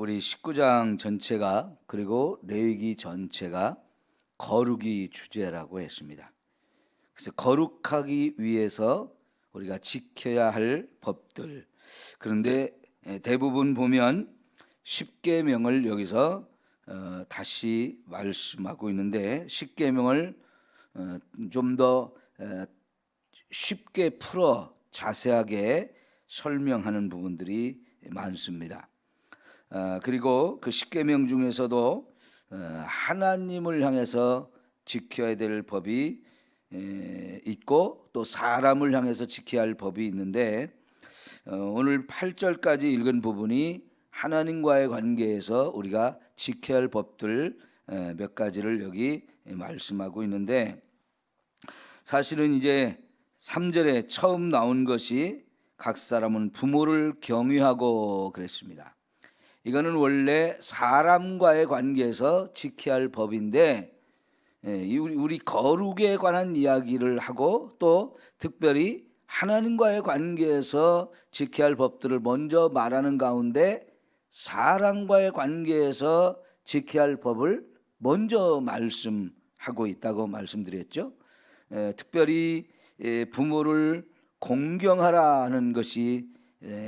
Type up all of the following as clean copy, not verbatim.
우리 19장 전체가 그리고 레위기 전체가 거룩이 주제라고 했습니다. 그래서 거룩하기 위해서 우리가 지켜야 할 법들. 그런데 대부분 보면 십계명을 여기서 다시 말씀하고 있는데 십계명을 좀 더 쉽게 풀어 자세하게 설명하는 부분들이 많습니다. 그리고 그 십계명 중에서도 하나님을 향해서 지켜야 될 법이 있고 또 사람을 향해서 지켜야 할 법이 있는데 오늘 8절까지 읽은 부분이 하나님과의 관계에서 우리가 지켜야 할 법들 몇 가지를 여기 말씀하고 있는데, 사실은 이제 3절에 처음 나온 것이 각 사람은 부모를 경외하고 그랬습니다. 이거는 원래 사람과의 관계에서 지켜야 할 법인데 우리 거룩에 관한 이야기를 하고 또 특별히 하나님과의 관계에서 지켜야 할 법들을 먼저 말하는 가운데 사람과의 관계에서 지켜야 할 법을 먼저 말씀하고 있다고 말씀드렸죠. 특별히 부모를 공경하라는 것이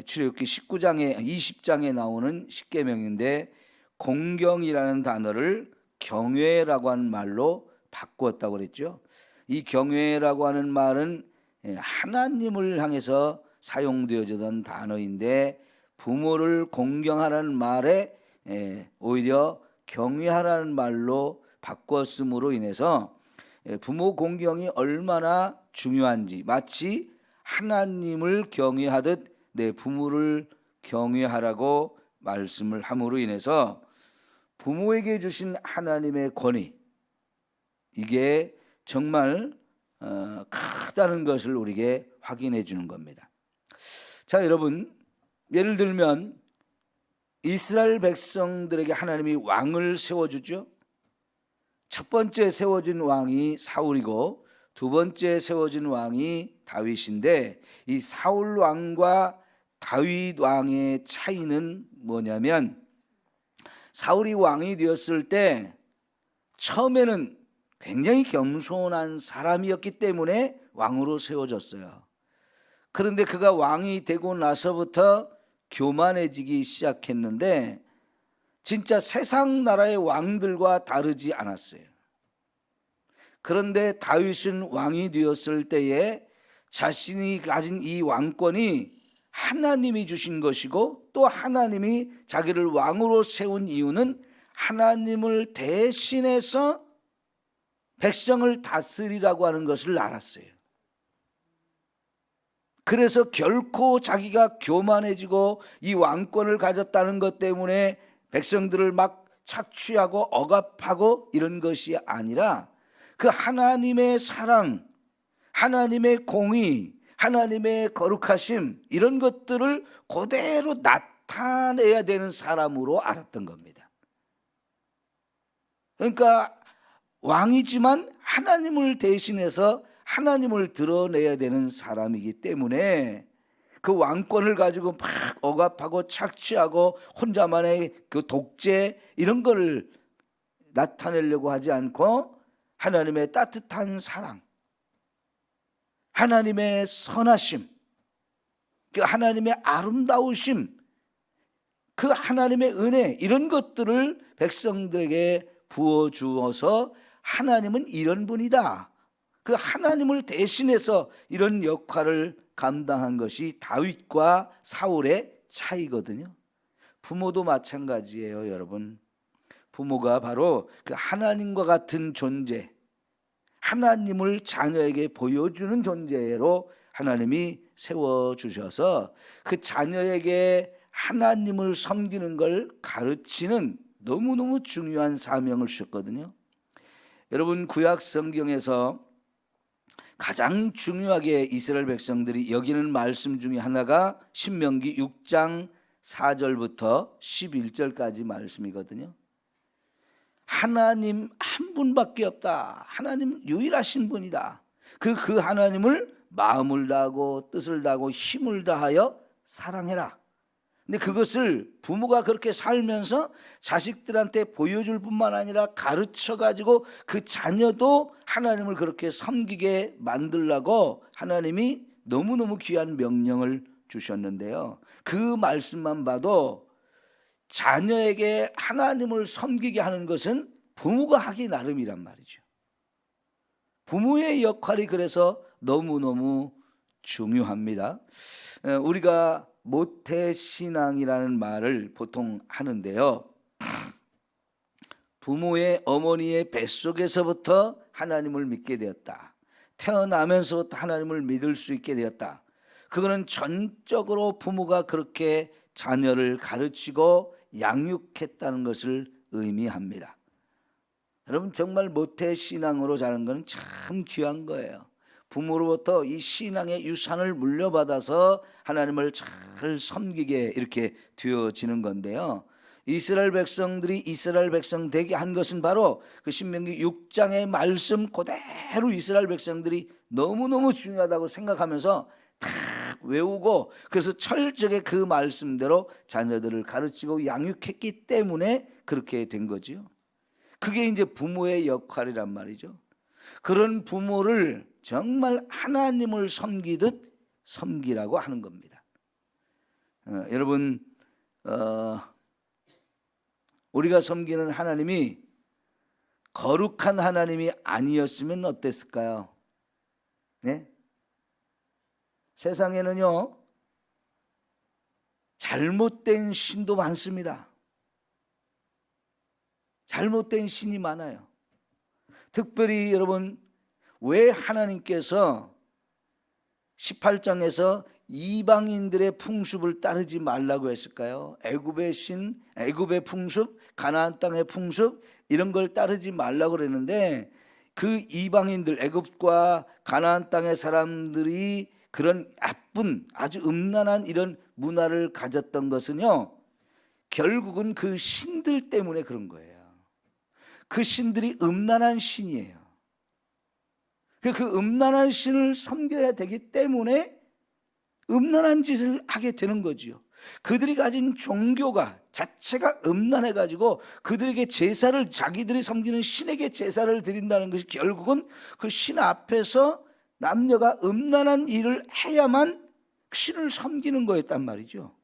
출애굽기 19장에 20장에 나오는 십계명인데 공경이라는 단어를 경외라고 하는 말로 바꾸었다고 그랬죠. 이 경외라고 하는 말은 하나님을 향해서 사용되어지던 단어인데 부모를 공경하라는 말에 오히려 경외하라는 말로 바꿨음으로 인해서 부모 공경이 얼마나 중요한지, 마치 하나님을 경외하듯 내 부모를 경외하라고 말씀을 함으로 인해서 부모에게 주신 하나님의 권위, 이게 정말 크다는 것을 우리에게 확인해 주는 겁니다. 자, 여러분, 예를 들면 이스라엘 백성들에게 하나님이 왕을 세워주죠. 첫 번째 세워진 왕이 사울이고 두 번째 세워진 왕이 다윗인데 이 사울 왕과 다윗 왕의 차이는 뭐냐면, 사울이 왕이 되었을 때 처음에는 굉장히 겸손한 사람이었기 때문에 왕으로 세워졌어요. 그런데 그가 왕이 되고 나서부터 교만해지기 시작했는데 진짜 세상 나라의 왕들과 다르지 않았어요. 그런데 다윗은 왕이 되었을 때에 자신이 가진 이 왕권이 하나님이 주신 것이고 또 하나님이 자기를 왕으로 세운 이유는 하나님을 대신해서 백성을 다스리라고 하는 것을 알았어요. 그래서 결코 자기가 교만해지고 이 왕권을 가졌다는 것 때문에 백성들을 막 착취하고 억압하고 이런 것이 아니라 그 하나님의 사랑, 하나님의 공의, 하나님의 거룩하심, 이런 것들을 그대로 나타내야 되는 사람으로 알았던 겁니다. 그러니까 왕이지만 하나님을 대신해서 하나님을 드러내야 되는 사람이기 때문에 그 왕권을 가지고 막 억압하고 착취하고 혼자만의 그 독재 이런 걸 나타내려고 하지 않고 하나님의 따뜻한 사랑, 하나님의 선하심, 그 하나님의 아름다우심, 그 하나님의 은혜, 이런 것들을 백성들에게 부어주어서 하나님은 이런 분이다, 그 하나님을 대신해서 이런 역할을 감당한 것이 다윗과 사울의 차이거든요. 부모도 마찬가지예요, 여러분. 부모가 바로 그 하나님과 같은 존재, 하나님을 자녀에게 보여주는 존재로 하나님이 세워주셔서 그 자녀에게 하나님을 섬기는 걸 가르치는 너무너무 중요한 사명을 주셨거든요. 여러분, 구약 성경에서 가장 중요하게 이스라엘 백성들이 여기는 말씀 중에 하나가 신명기 6장 4절부터 11절까지 말씀이거든요. 하나님 한 분밖에 없다, 하나님 유일하신 분이다, 그 하나님을 마음을 다하고 뜻을 다하고 힘을 다하여 사랑해라, 근데 그것을 부모가 그렇게 살면서 자식들한테 보여줄 뿐만 아니라 가르쳐 가지고 그 자녀도 하나님을 그렇게 섬기게 만들라고 하나님이 너무너무 귀한 명령을 주셨는데요. 그 말씀만 봐도 자녀에게 하나님을 섬기게 하는 것은 부모가 하기 나름이란 말이죠. 부모의 역할이 그래서 너무너무 중요합니다. 우리가 모태신앙이라는 말을 보통 하는데요, 부모의 어머니의 뱃속에서부터 하나님을 믿게 되었다, 태어나면서부터 하나님을 믿을 수 있게 되었다. 그거는 전적으로 부모가 그렇게 자녀를 가르치고 양육했다는 것을 의미합니다. 여러분, 정말 모태신앙으로 자란 건 참 귀한 거예요. 부모로부터 이 신앙의 유산을 물려받아서 하나님을 잘 섬기게 이렇게 되어지는 건데요, 이스라엘 백성들이 이스라엘 백성 되게 한 것은 바로 그 신명기 6장의 말씀 그대로 이스라엘 백성들이 너무너무 중요하다고 생각하면서 다 외우고, 그래서 철저하게 그 말씀대로 자녀들을 가르치고 양육했기 때문에 그렇게 된 거죠. 그게 이제 부모의 역할이란 말이죠. 그런 부모를 정말 하나님을 섬기듯 섬기라고 하는 겁니다. 여러분, 우리가 섬기는 하나님이 거룩한 하나님이 아니었으면 어땠을까요? 네? 세상에는요, 잘못된 신도 많습니다. 잘못된 신이 많아요. 특별히 여러분, 왜 하나님께서 18장에서 이방인들의 풍습을 따르지 말라고 했을까요? 애굽의 신, 애굽의 풍습, 가나안 땅의 풍습, 이런 걸 따르지 말라고 그랬는데, 그 이방인들, 애굽과 가나안 땅의 사람들이 그런 나쁜, 아주 음란한 이런 문화를 가졌던 것은요, 결국은 그 신들 때문에 그런 거예요. 그 신들이 음란한 신이에요. 그 음란한 신을 섬겨야 되기 때문에 음란한 짓을 하게 되는 거지요. 그들이 가진 종교가 자체가 음란해 가지고 그들에게 제사를, 자기들이 섬기는 신에게 제사를 드린다는 것이 결국은 그 신 앞에서 남녀가 음란한 일을 해야만 신을 섬기는 거였단 말이죠.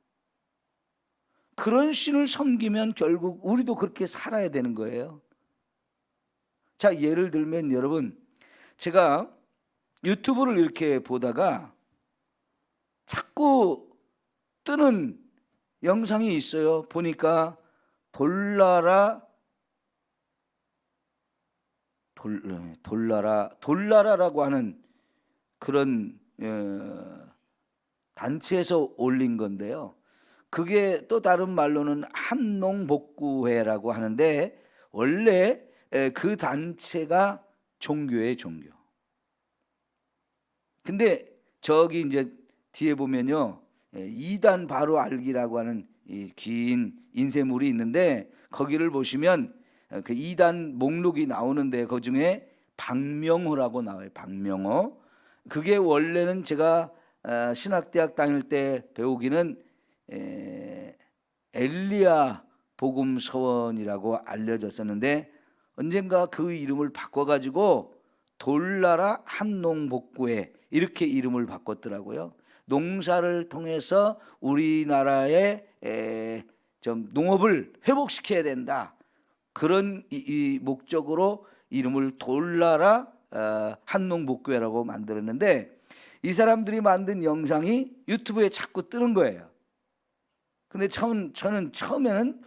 그런 신을 섬기면 결국 우리도 그렇게 살아야 되는 거예요. 자, 예를 들면 여러분, 제가 유튜브를 이렇게 보다가 자꾸 뜨는 영상이 있어요. 보니까 돌나라라고 하는 그런 단체에서 올린 건데요, 그게 또 다른 말로는 한농복구회라고 하는데, 원래 그 단체가 종교예요, 종교. 근데 저기 이제 뒤에 보면요, 이단 바로 알기라고 하는 이 긴 인쇄물이 있는데, 거기를 보시면 그 이단 목록이 나오는데 그 중에 박명호라고 나와요. 박명호. 그게 원래는 제가 신학대학 다닐 때 배우기는 엘리야 복음 서원이라고 알려졌었는데, 언젠가 그 이름을 바꿔가지고 돌나라 한농복구회 이렇게 이름을 바꿨더라고요. 농사를 통해서 우리나라의 좀 농업을 회복시켜야 된다, 그런 이 목적으로 이름을 돌나라 한농복구회라고 만들었는데, 이 사람들이 만든 영상이 유튜브에 자꾸 뜨는 거예요. 근데 저는 처음에는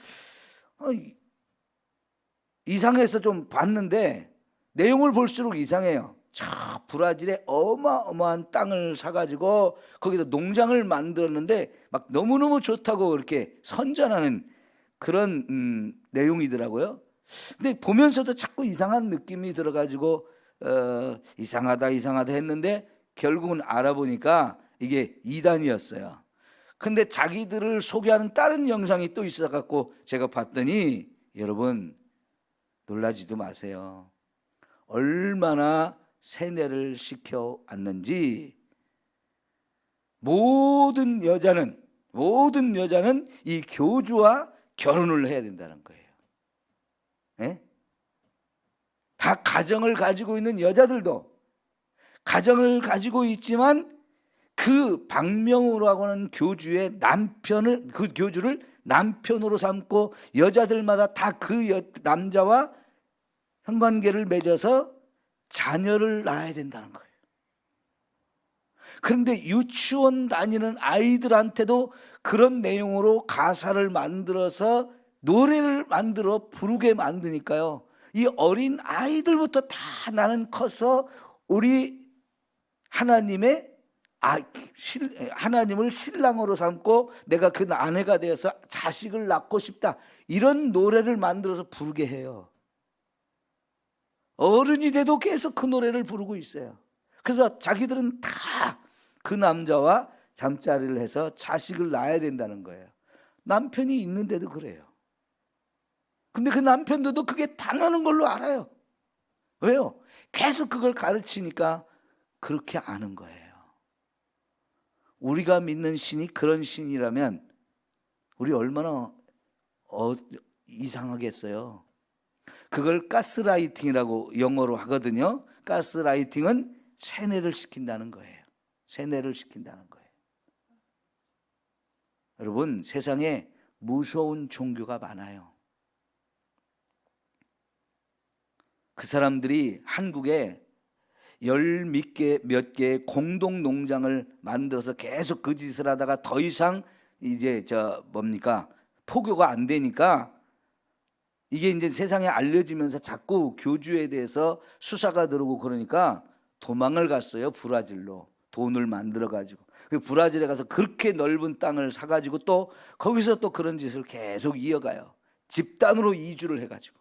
이상해서 좀 봤는데, 내용을 볼수록 이상해요. 저 브라질에 어마어마한 땅을 사가지고 거기다 농장을 만들었는데 막 너무너무 좋다고 이렇게 선전하는 그런 내용이더라고요. 근데 보면서도 자꾸 이상한 느낌이 들어가지고 이상하다 했는데, 결국은 알아보니까 이게 이단이었어요. 근데 자기들을 소개하는 다른 영상이 또 있어갖고 제가 봤더니, 여러분 놀라지도 마세요. 얼마나 세뇌를 시켜왔는지. 모든 여자는 모든 여자는 이 교주와 결혼을 해야 된다는 거예요. 예? 다 가정을 가지고 있는 여자들도 가정을 가지고 있지만 그 박명호라고 하는 교주의 남편을, 그 교주를 남편으로 삼고 여자들마다 다 그 남자와 성관계를 맺어서 자녀를 낳아야 된다는 거예요. 그런데 유치원 다니는 아이들한테도 그런 내용으로 가사를 만들어서 노래를 만들어 부르게 만드니까요, 이 어린 아이들부터 다 나는 커서 우리 하나님을 신랑으로 삼고 내가 그 아내가 되어서 자식을 낳고 싶다, 이런 노래를 만들어서 부르게 해요. 어른이 돼도 계속 그 노래를 부르고 있어요. 그래서 자기들은 다 그 남자와 잠자리를 해서 자식을 낳아야 된다는 거예요. 남편이 있는데도 그래요. 근데 그 남편들도 그게 당하는 걸로 알아요. 왜요? 계속 그걸 가르치니까 그렇게 아는 거예요. 우리가 믿는 신이 그런 신이라면 우리 얼마나 이상하겠어요. 그걸 가스라이팅이라고 영어로 하거든요. 가스라이팅은 세뇌를 시킨다는 거예요. 세뇌를 시킨다는 거예요. 여러분, 세상에 무서운 종교가 많아요. 그 사람들이 한국에 몇 개의 공동 농장을 만들어서 계속 그 짓을 하다가 더 이상 이제 포교가 안 되니까 이게 이제 세상에 알려지면서 자꾸 교주에 대해서 수사가 들어오고 그러니까 도망을 갔어요. 브라질로 돈을 만들어 가지고. 그 브라질에 가서 그렇게 넓은 땅을 사 가지고 또 거기서 또 그런 짓을 계속 이어가요. 집단으로 이주를 해 가지고.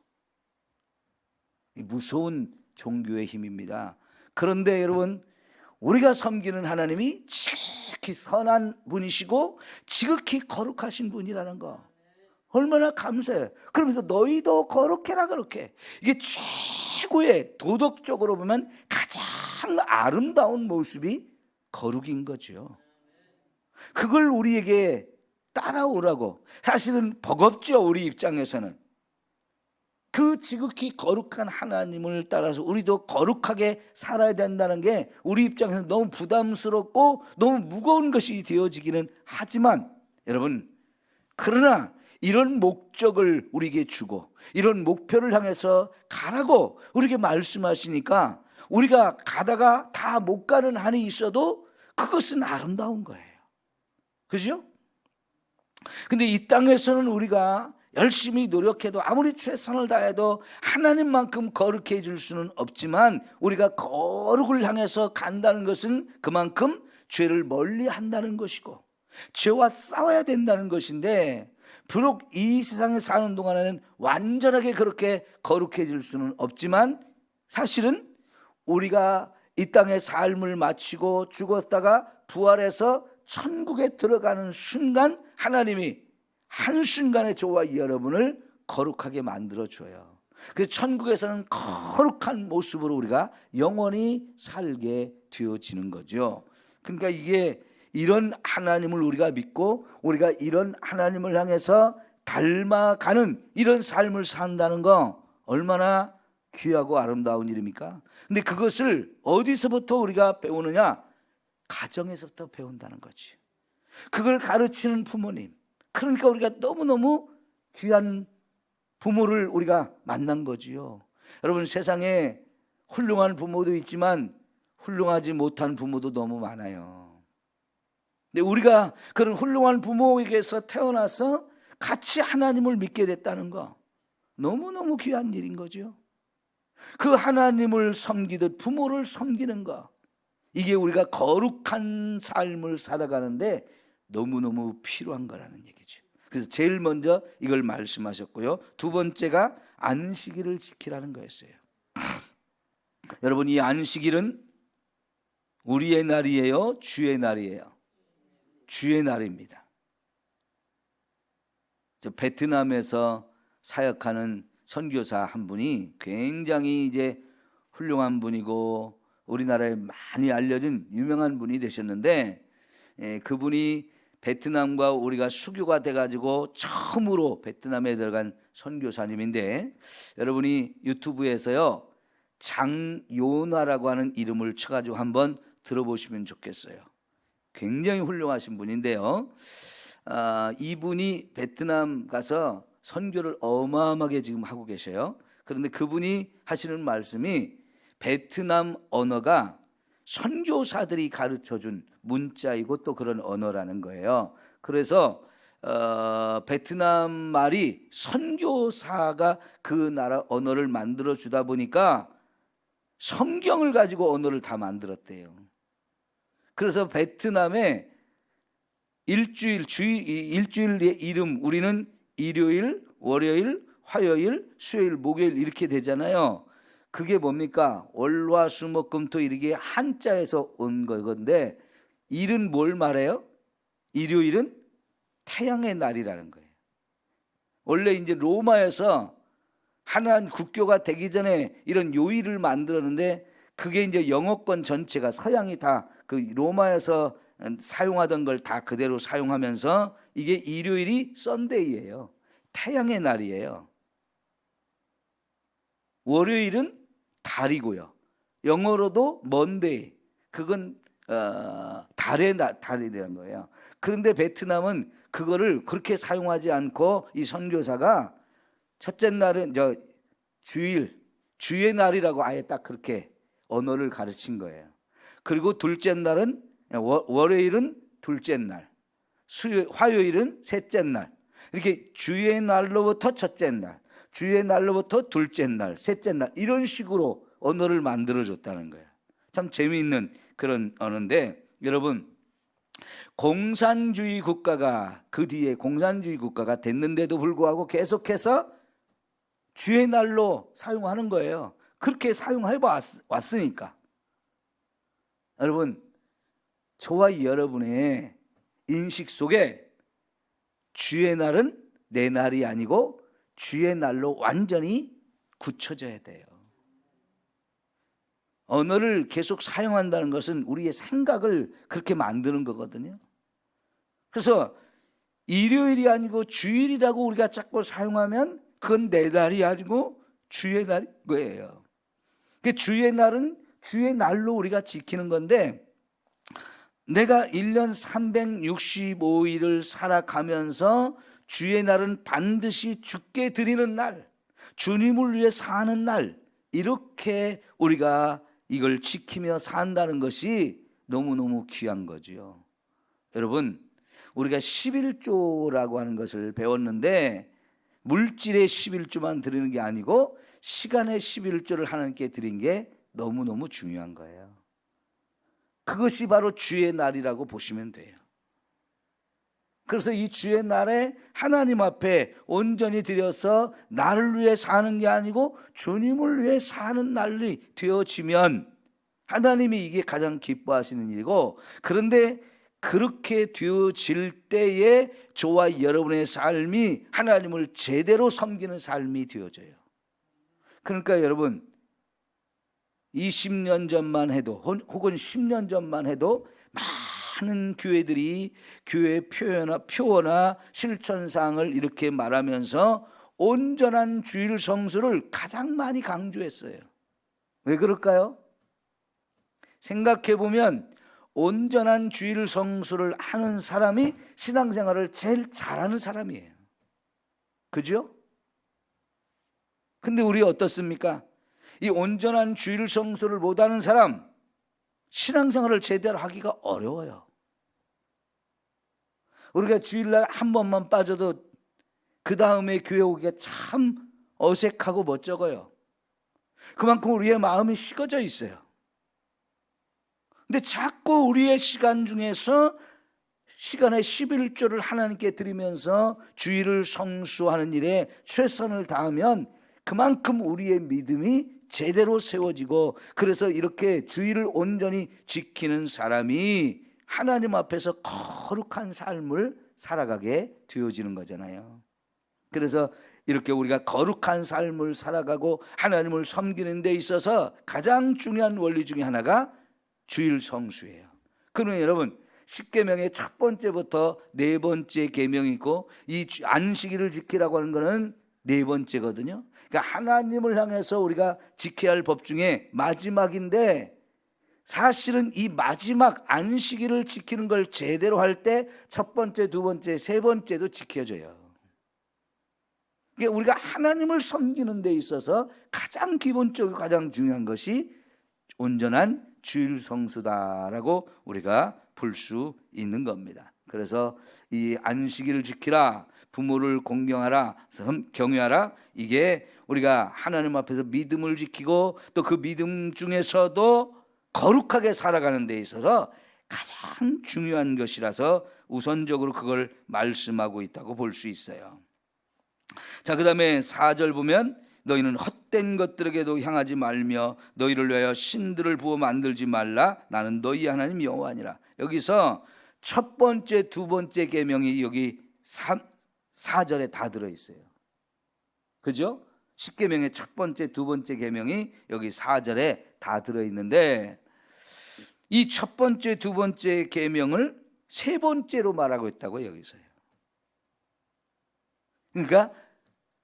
무서운 종교의 힘입니다. 그런데 여러분, 우리가 섬기는 하나님이 지극히 선한 분이시고 지극히 거룩하신 분이라는 거 얼마나 감사해요. 그러면서 너희도 거룩해라, 그렇게. 이게 최고의, 도덕적으로 보면 가장 아름다운 모습이 거룩인 거죠. 그걸 우리에게 따라오라고. 사실은 버겁죠, 우리 입장에서는. 그 지극히 거룩한 하나님을 따라서 우리도 거룩하게 살아야 된다는 게 우리 입장에서 너무 부담스럽고 너무 무거운 것이 되어지기는 하지만, 여러분, 그러나 이런 목적을 우리에게 주고 이런 목표를 향해서 가라고 우리에게 말씀하시니까 우리가 가다가 다 못 가는 한이 있어도 그것은 아름다운 거예요. 그죠? 근데 이 땅에서는 우리가 열심히 노력해도 아무리 최선을 다해도 하나님만큼 거룩해 줄 수는 없지만 우리가 거룩을 향해서 간다는 것은 그만큼 죄를 멀리 한다는 것이고 죄와 싸워야 된다는 것인데, 비록 이 세상에 사는 동안에는 완전하게 그렇게 거룩해질 수는 없지만 사실은 우리가 이 땅의 삶을 마치고 죽었다가 부활해서 천국에 들어가는 순간 하나님이 한순간에 저와 여러분을 거룩하게 만들어줘요. 그래서 천국에서는 거룩한 모습으로 우리가 영원히 살게 되어지는 거죠. 그러니까 이게 이런 하나님을 우리가 믿고 우리가 이런 하나님을 향해서 닮아가는 이런 삶을 산다는 거 얼마나 귀하고 아름다운 일입니까? 근데 그것을 어디서부터 우리가 배우느냐? 가정에서부터 배운다는 거지. 그걸 가르치는 부모님. 그러니까 우리가 너무너무 귀한 부모를 우리가 만난 거지요. 여러분, 세상에 훌륭한 부모도 있지만 훌륭하지 못한 부모도 너무 많아요. 근데 우리가 그런 훌륭한 부모에게서 태어나서 같이 하나님을 믿게 됐다는 거 너무너무 귀한 일인 거죠. 그 하나님을 섬기듯 부모를 섬기는 거, 이게 우리가 거룩한 삶을 살아가는데 너무너무 필요한 거라는 얘기죠. 그래서 제일 먼저 이걸 말씀하셨고요. 두 번째가 안식일을 지키라는 거였어요. 여러분, 이 안식일은 우리의 날이에요? 주의 날이에요? 주의 날입니다. 저 베트남에서 사역하는 선교사 한 분이 굉장히 이제 훌륭한 분이고 우리나라에 많이 알려진 유명한 분이 되셨는데, 그분이 베트남과 우리가 수교가 돼가지고 처음으로 베트남에 들어간 선교사님인데, 여러분이 유튜브에서요 장요나라고 하는 이름을 쳐가지고 한번 들어보시면 좋겠어요. 굉장히 훌륭하신 분인데요. 이분이 베트남 가서 선교를 어마어마하게 지금 하고 계셔요. 그런데 그분이 하시는 말씀이 베트남 언어가 선교사들이 가르쳐준 문자이고 또 그런 언어라는 거예요. 그래서 베트남 말이 선교사가 그 나라 언어를 만들어 주다 보니까 성경을 가지고 언어를 다 만들었대요. 그래서 베트남에 일주일의 이름, 우리는 일요일, 월요일, 화요일, 수요일, 목요일 이렇게 되잖아요. 그게 뭡니까? 월화 수목금토 이렇게 한자에서 온 거건데, 일은 뭘 말해요? 일요일은 태양의 날이라는 거예요. 원래 이제 로마에서 하나님 국교가 되기 전에 이런 요일을 만들었는데, 그게 이제 영어권 전체가 서양이 다 그 로마에서 사용하던 걸 다 그대로 사용하면서 이게 일요일이 썬데이예요. 태양의 날이에요. 월요일은 달이고요. 영어로도 먼데이, 그건 달의 날, 달이라는 거예요. 그런데 베트남은 그거를 그렇게 사용하지 않고 이 선교사가 첫째 날은 주의 날이라고 아예 딱 그렇게 언어를 가르친 거예요. 그리고 둘째 날은 월요일은 둘째 날, 화요일은 셋째 날, 이렇게 주의 날로부터 첫째 날, 주의 날로부터 둘째 날, 셋째 날, 이런 식으로 언어를 만들어줬다는 거예요. 참 재미있는 그런 언어인데, 여러분, 공산주의 국가가 그 뒤에 공산주의 국가가 됐는데도 불구하고 계속해서 주의 날로 사용하는 거예요. 그렇게 사용해 왔으니까. 여러분, 저와 여러분의 인식 속에 주의 날은 내 날이 아니고 주의 날로 완전히 굳혀져야 돼요. 언어를 계속 사용한다는 것은 우리의 생각을 그렇게 만드는 거거든요. 그래서 일요일이 아니고 주일이라고 우리가 자꾸 사용하면 그건 내 날이 아니고 주의 날인 거예요. 주의 날은 주의 날로 우리가 지키는 건데, 내가 1년 365일을 살아가면서 주의 날은 반드시 주께 드리는 날, 주님을 위해 사는 날, 이렇게 우리가 이걸 지키며 산다는 것이 너무너무 귀한 거지요. 여러분, 우리가 11조라고 하는 것을 배웠는데, 물질의 11조만 드리는 게 아니고 시간의 11조를 하나님께 드린 게 너무너무 중요한 거예요. 그것이 바로 주의 날이라고 보시면 돼요. 그래서 이 주의 날에 하나님 앞에 온전히 드려서 나를 위해 사는 게 아니고 주님을 위해 사는 날이 되어지면 하나님이 이게 가장 기뻐하시는 일이고, 그런데 그렇게 되어질 때에 저와 여러분의 삶이 하나님을 제대로 섬기는 삶이 되어져요. 그러니까 여러분, 20년 전만 해도 혹은 10년 전만 해도 많은 교회들이 교회 표어나 실천사항을 이렇게 말하면서 온전한 주일 성수를 가장 많이 강조했어요. 왜 그럴까요? 생각해 보면 온전한 주일 성수를 하는 사람이 신앙생활을 제일 잘하는 사람이에요. 그죠? 근데 우리 어떻습니까? 이 온전한 주일 성수를 못하는 사람, 신앙생활을 제대로 하기가 어려워요. 우리가 주일날 한 번만 빠져도 그 다음에 교회 오기가 참 어색하고 멋쩍어요. 그만큼 우리의 마음이 식어져 있어요. 근데 자꾸 우리의 시간 중에서 시간의 11조를 하나님께 드리면서 주일을 성수하는 일에 최선을 다하면 그만큼 우리의 믿음이 제대로 세워지고, 그래서 이렇게 주일을 온전히 지키는 사람이 하나님 앞에서 거룩한 삶을 살아가게 되어지는 거잖아요. 그래서 이렇게 우리가 거룩한 삶을 살아가고 하나님을 섬기는 데 있어서 가장 중요한 원리 중에 하나가 주일 성수예요. 그러면 여러분, 십계명의 첫 번째부터 네 번째 계명이 있고, 이 안식일을 지키라고 하는 것은 네 번째거든요. 그러니까 하나님을 향해서 우리가 지켜야 할 법 중에 마지막인데, 사실은 이 마지막 안식일을 지키는 걸 제대로 할 때 첫 번째, 두 번째, 세 번째도 지켜져요. 그러니까 우리가 하나님을 섬기는 데 있어서 가장 기본적이고 가장 중요한 것이 온전한 주일 성수다라고 우리가 볼 수 있는 겁니다. 그래서 이 안식일을 지키라, 부모를 공경하라, 경외하라, 이게 우리가 하나님 앞에서 믿음을 지키고 또 그 믿음 중에서도 거룩하게 살아가는 데 있어서 가장 중요한 것이라서 우선적으로 그걸 말씀하고 있다고 볼 수 있어요. 자, 그 다음에 4절 보면 너희는 헛된 것들에게도 향하지 말며 너희를 위하여 신들을 부어 만들지 말라. 나는 너희 하나님 여호와니라. 여기서 첫 번째, 두 번째 계명이 여기 4절에 다 들어있어요. 그죠? 십계명의 첫 번째, 두 번째 계명이 여기 4절에 다 들어있는데, 이 첫 번째, 두 번째 계명을 세 번째로 말하고 있다고 여기서요. 그러니까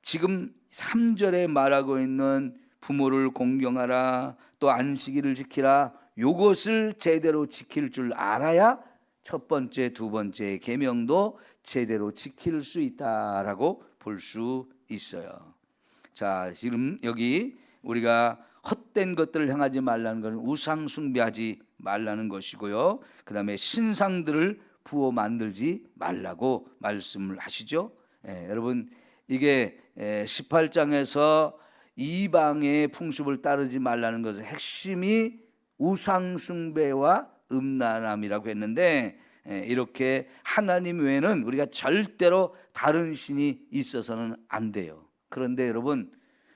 지금 3절에 말하고 있는 부모를 공경하라, 또 안식일을 지키라, 요것을 제대로 지킬 줄 알아야 첫 번째, 두 번째 계명도 제대로 지킬 수 있다라고 볼 수 있어요. 자, 지금 여기 우리가 헛된 것들을 향하지 말라는 것은 우상 숭배하지 말라는 것이고요, 그 다음에 신상들을 부어 만들지 말라고 말씀을 하시죠. 여러분, 이게 18장에서 이방의 풍습을 따르지 말라는 것의 핵심이 우상 숭배와 음란함이라고 했는데, 이렇게 하나님 외에는 우리가 절대로 다른 신이 있어서는 안 돼요. 그런데 여러분,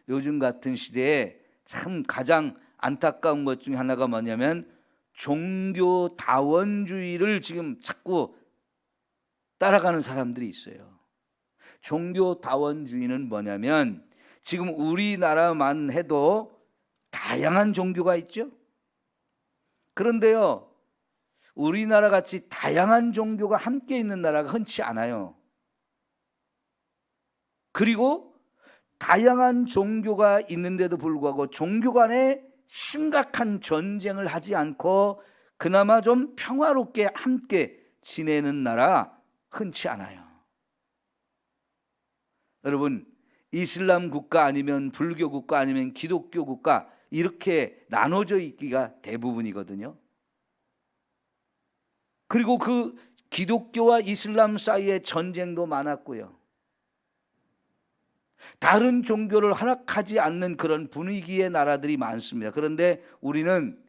요즘 같은 시대에 참 가장 안타까운 것 중에 하나가 뭐냐면 종교다원주의를 지금 자꾸 따라가는 사람들이 있어요. 종교다원주의는 뭐냐면, 지금 우리나라만 해도 다양한 종교가 있죠. 그런데요, 우리나라 같이 다양한 종교가 함께 있는 나라가 흔치 않아요. 그리고 다양한 종교가 있는데도 불구하고 종교 간에 심각한 전쟁을 하지 않고 그나마 좀 평화롭게 함께 지내는 나라 흔치 않아요. 여러분, 이슬람 국가 아니면 불교 국가 아니면 기독교 국가, 이렇게 나눠져 있기가 대부분이거든요. 그리고 그 기독교와 이슬람 사이에 전쟁도 많았고요, 다른 종교를 허락하지 않는 그런 분위기의 나라들이 많습니다. 그런데 우리는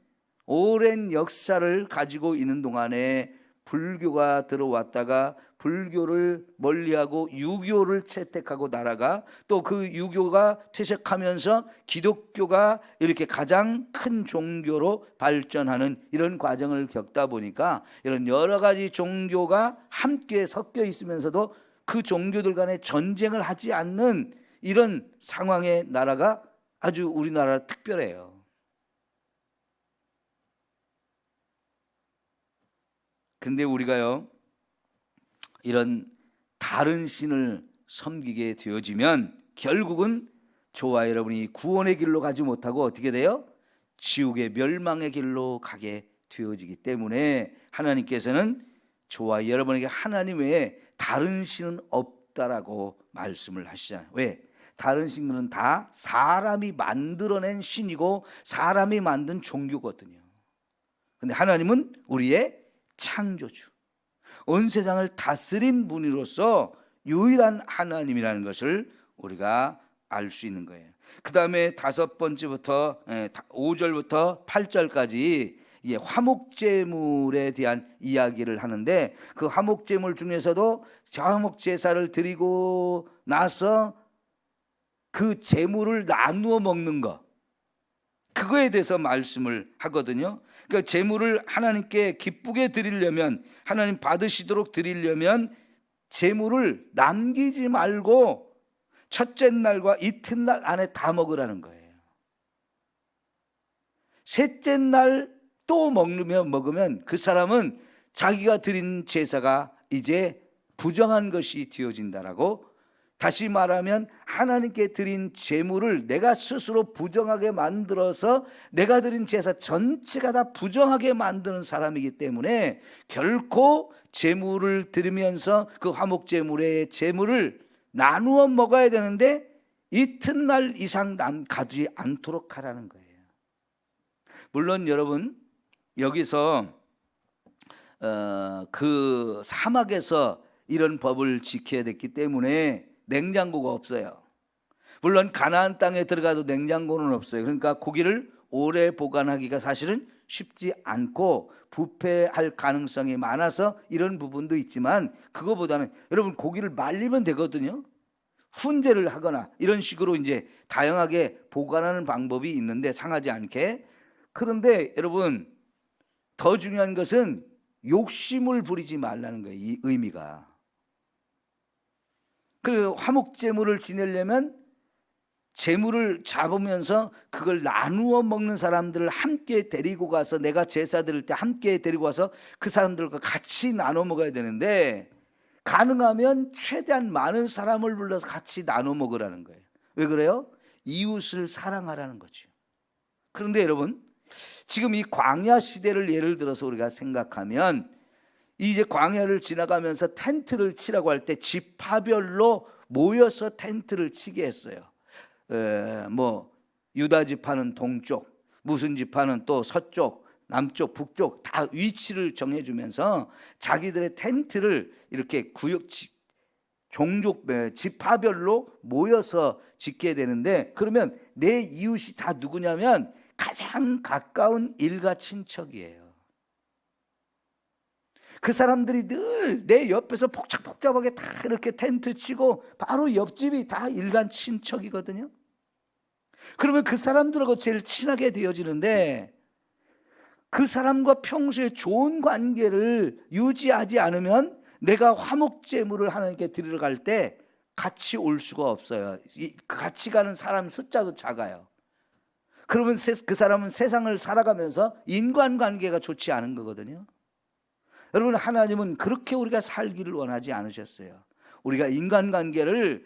오랜 역사를 가지고 있는 동안에 불교가 들어왔다가 불교를 멀리하고 유교를 채택하고 나라가, 또 그 유교가 퇴색하면서 기독교가 이렇게 가장 큰 종교로 발전하는 이런 과정을 겪다 보니까 이런 여러 가지 종교가 함께 섞여 있으면서도 그 종교들 간에 전쟁을 하지 않는 이런 상황의 나라가 아주 우리나라 특별해요. 근데 우리가요, 이런 다른 신을 섬기게 되어지면 결국은 저와 여러분이 구원의 길로 가지 못하고 어떻게 돼요? 지옥의 멸망의 길로 가게 되어지기 때문에 하나님께서는 저와 여러분에게 하나님 외에 다른 신은 없다라고 말씀을 하시잖아요. 왜? 다른 신들은 다 사람이 만들어낸 신이고 사람이 만든 종교거든요. 근데 하나님은 우리의 창조주, 온 세상을 다스린 분으로서 유일한 하나님이라는 것을 우리가 알 수 있는 거예요. 그 다음에 5번째부터 5절부터 8절까지 화목제물에 대한 이야기를 하는데, 그 화목제물 중에서도 화목제사를 드리고 나서 그 제물을 나누어 먹는 것, 그거에 대해서 말씀을 하거든요. 그러니까 제물을 하나님께 기쁘게 드리려면, 하나님 받으시도록 드리려면 제물을 남기지 말고 첫째 날과 이튿날 안에 다 먹으라는 거예요. 셋째 날 또 먹으면 그 사람은 자기가 드린 제사가 이제 부정한 것이 되어진다라고, 다시 말하면 하나님께 드린 제물을 내가 스스로 부정하게 만들어서 내가 드린 제사 전체가 다 부정하게 만드는 사람이기 때문에 결코 제물을 드리면서 그 화목 제물의 제물을 나누어 먹어야 되는데 이튿날 이상 가두지 않도록 하라는 거예요. 물론 여러분, 여기서 그 사막에서 이런 법을 지켜야 됐기 때문에 냉장고가 없어요. 물론 가나안 땅에 들어가도 냉장고는 없어요. 그러니까 고기를 오래 보관하기가 사실은 쉽지 않고 부패할 가능성이 많아서 이런 부분도 있지만, 그거보다는 여러분 고기를 말리면 되거든요. 훈제를 하거나 이런 식으로 이제 다양하게 보관하는 방법이 있는데 상하지 않게. 그런데 여러분, 더 중요한 것은 욕심을 부리지 말라는 거예요. 이 의미가. 그 화목제물을 지내려면 제물을 잡으면서 그걸 나누어 먹는 사람들을 함께 데리고 가서, 내가 제사 드릴 때 함께 데리고 가서 그 사람들과 같이 나눠 먹어야 되는데, 가능하면 최대한 많은 사람을 불러서 같이 나눠 먹으라는 거예요. 왜 그래요? 이웃을 사랑하라는 거죠. 그런데 여러분, 지금 이 광야 시대를 예를 들어서 우리가 생각하면, 이제 광야를 지나가면서 텐트를 치라고 할 때 지파별로 모여서 텐트를 치게 했어요. 뭐 유다 지파는 동쪽, 무슨 지파는 또 서쪽, 남쪽, 북쪽 다 위치를 정해주면서 자기들의 텐트를 이렇게 구역, 종족, 지파별로 모여서 짓게 되는데, 그러면 내 이웃이 다 누구냐면 가장 가까운 일가 친척이에요. 그 사람들이 늘 내 옆에서 복잡복잡하게 다 이렇게 텐트 치고 바로 옆집이 다 일간 친척이거든요. 그러면 그 사람들하고 제일 친하게 되어지는데, 그 사람과 평소에 좋은 관계를 유지하지 않으면 내가 화목제물을 하나님께 드리러 갈 때 같이 올 수가 없어요. 같이 가는 사람 숫자도 작아요. 그러면 그 사람은 세상을 살아가면서 인간관계가 좋지 않은 거거든요. 여러분, 하나님은 그렇게 우리가 살기를 원하지 않으셨어요. 우리가 인간관계를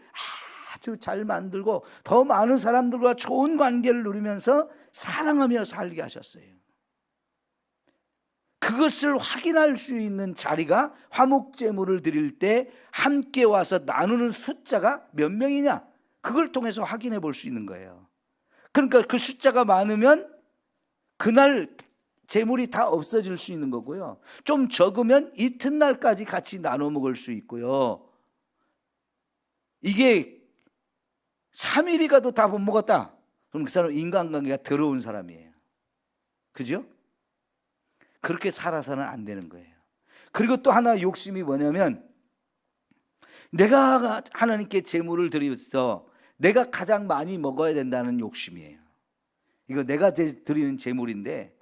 아주 잘 만들고 더 많은 사람들과 좋은 관계를 누리면서 사랑하며 살게 하셨어요. 그것을 확인할 수 있는 자리가 화목제물을 드릴 때 함께 와서 나누는 숫자가 몇 명이냐, 그걸 통해서 확인해 볼 수 있는 거예요. 그러니까 그 숫자가 많으면 그날 제물이 다 없어질 수 있는 거고요. 좀 적으면 이튿날까지 같이 나눠 먹을 수 있고요. 이게 3일이 가도 다 못 먹었다, 그럼 그 사람은 인간관계가 더러운 사람이에요. 그죠? 그렇게 살아서는 안 되는 거예요. 그리고 또 하나 욕심이 뭐냐면, 내가 하나님께 제물을 드려서 내가 가장 많이 먹어야 된다는 욕심이에요. 이거 내가 드리는 제물인데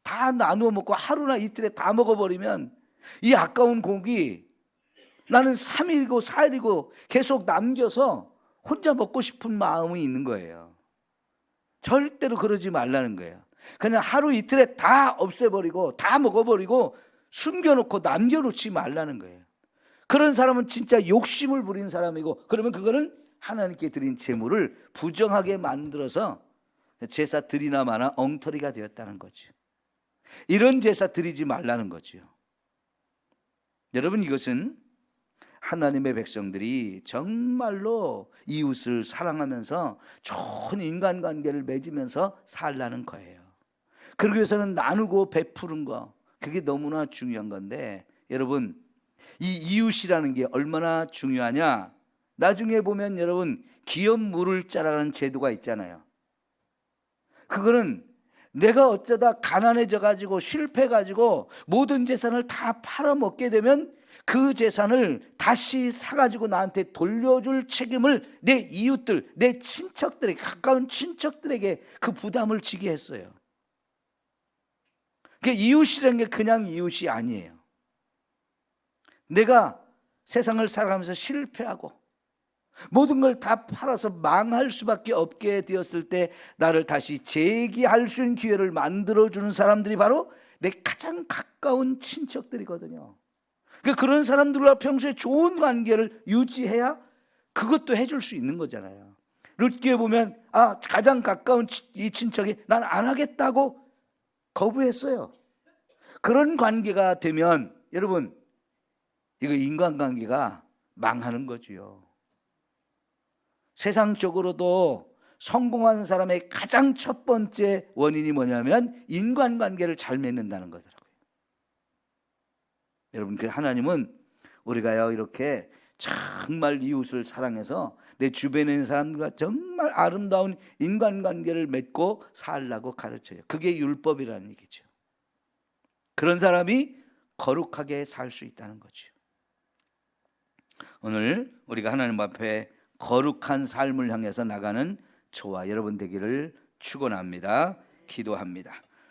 다 나누어 먹고 하루나 이틀에 다 먹어버리면 이 아까운 고기 나는 3일이고 4일이고 계속 남겨서 혼자 먹고 싶은 마음이 있는 거예요. 절대로 그러지 말라는 거예요. 그냥 하루 이틀에 다 없애버리고 다 먹어버리고 숨겨놓고 남겨놓지 말라는 거예요. 그런 사람은 진짜 욕심을 부린 사람이고, 그러면 그거는 하나님께 드린 제물을 부정하게 만들어서 제사 드리나 마나 엉터리가 되었다는 거죠. 이런 제사 드리지 말라는 거죠. 여러분, 이것은 하나님의 백성들이 정말로 이웃을 사랑하면서 좋은 인간관계를 맺으면서 살라는 거예요. 그러기 위해서는 나누고 베푸는 거, 그게 너무나 중요한 건데, 여러분, 이 이웃이라는 게 얼마나 중요하냐, 나중에 보면 여러분 기업 물을 자라는 제도가 있잖아요. 그거는 내가 어쩌다 가난해져 가지고 실패해 가지고 모든 재산을 다 팔아먹게 되면 그 재산을 다시 사가지고 나한테 돌려줄 책임을 내 이웃들, 내 친척들에게, 가까운 친척들에게 그 부담을 지게 했어요. 그러니까 이웃이라는 게 그냥 이웃이 아니에요. 내가 세상을 살아가면서 실패하고 모든 걸 다 팔아서 망할 수밖에 없게 되었을 때 나를 다시 재기할 수 있는 기회를 만들어주는 사람들이 바로 내 가장 가까운 친척들이거든요. 그러니까 그런 사람들과 평소에 좋은 관계를 유지해야 그것도 해줄 수 있는 거잖아요. 룻기에 보면 가장 가까운 이 친척이 난 안 하겠다고 거부했어요. 그런 관계가 되면 여러분 이거 인간관계가 망하는 거지요. 세상적으로도 성공하는 사람의 가장 첫 번째 원인이 뭐냐면 인간관계를 잘 맺는다는 거더라고요. 여러분, 그 하나님은 우리가요 이렇게 정말 이웃을 사랑해서 내 주변에 있는 사람들과 정말 아름다운 인간관계를 맺고 살라고 가르쳐요. 그게 율법이라는 얘기죠. 그런 사람이 거룩하게 살 수 있다는 거죠. 오늘 우리가 하나님 앞에 거룩한 삶을 향해서 나가는 저와 여러분 되기를 축원합니다. 기도합니다.